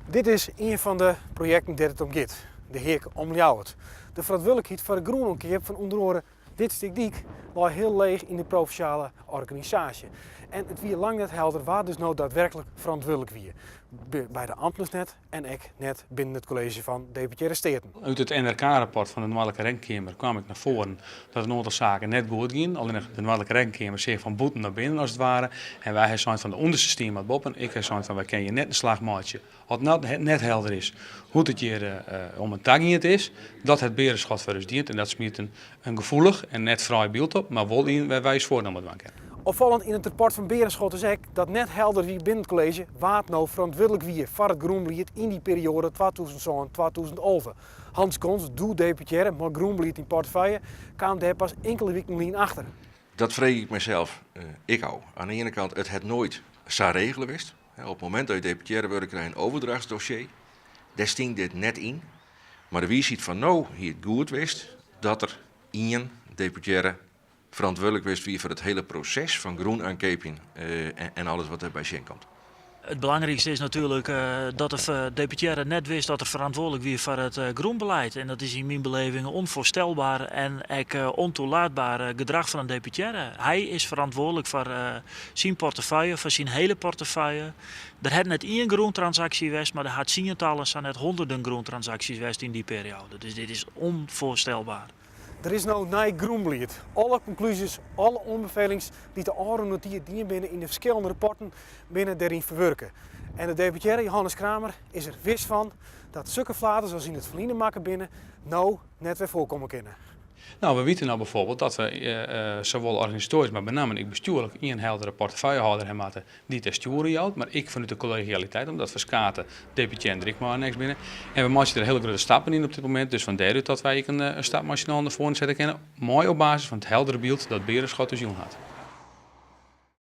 Dit is een van de projecten dat het om gaat. De Heek omljouwt. De verantwoordelijkheid voor de groenomkeer van onder andere dit stuk diek lag heel leeg in de provinciale organisatie. En het wie lang net helder waar dus nou daadwerkelijk verantwoordelijk wie. Bij de ambtenaren net en ik net binnen het college van deputaire steden. Uit het NRK-rapport van de Noordelijke Rekenkamer kwam ik naar voren dat een aantal zaken net goed gingen. Alleen de Noordelijke Rekenkamer zegt van boeten naar binnen als het ware. En wij zijn van de onderste steen wat boppen. Ik zei van wij kennen je net een slagmaatje. Wat net helder is hoe het hier om een taggiet is. Dat het berenschot voor ons dient. En dat smiet een gevoelig en net vrij beeld op. Maar wel in wij wijs voor dan wat we kennen. Opvallend in het rapport van Berenschot is ook dat net helder wie binnen het college waard nou verantwoordelijk wie voor het groenbeleid in die periode 2007-2011. Hans Kons, doe deputaire, maar groenbeleid in portefeuille, kwam daar pas enkele weken achter. Dat vreeg ik mezelf, ik ook. Aan de ene kant, het nooit zo regelen wist. Op het moment dat je deputaire wordt, krijg je een overdrachtsdossier. Daar stinkt dit net in. Maar de wie ziet van nou, hier het goed wist, dat er één deputaire verantwoordelijk wist wie voor het hele proces van groenaankeping en alles wat erbij zin komt. Het belangrijkste is natuurlijk dat de deputaire net wist dat er verantwoordelijk wie voor het groenbeleid. En dat is in mijn beleving onvoorstelbaar en ontoelaatbaar gedrag van een deputaire. Hij is verantwoordelijk voor zijn portefeuille, voor zijn hele portefeuille. Er had net één groentransactie geweest, maar er had tientallen, zijn net honderden groentransacties geweest in die periode. Dus dit is onvoorstelbaar. Er is nou nieuw groenbeleid. Alle conclusies, alle aanbevelingen die de oude notier dienen binnen in de verschillende rapporten binnen daarin verwerken. En de deputaire Johannes Kramer is er wist van dat zulke fladers zoals in het verliezen maken binnen nou net weer voorkomen kunnen. Nou, we weten nou bijvoorbeeld dat we zowel organisatorisch, maar met name ik bestuurlijk een heldere portefeuillehouder hebben die te sturen houdt. Maar ik vanuit de collegialiteit, omdat we skaten, deputaire en ik maar niks binnen. En we maken er hele grote stappen in op dit moment. Dus vandaar dat wij een stapmachine naar voren zetten kunnen. Mooi op basis van het heldere beeld dat Berenschot dus jong had.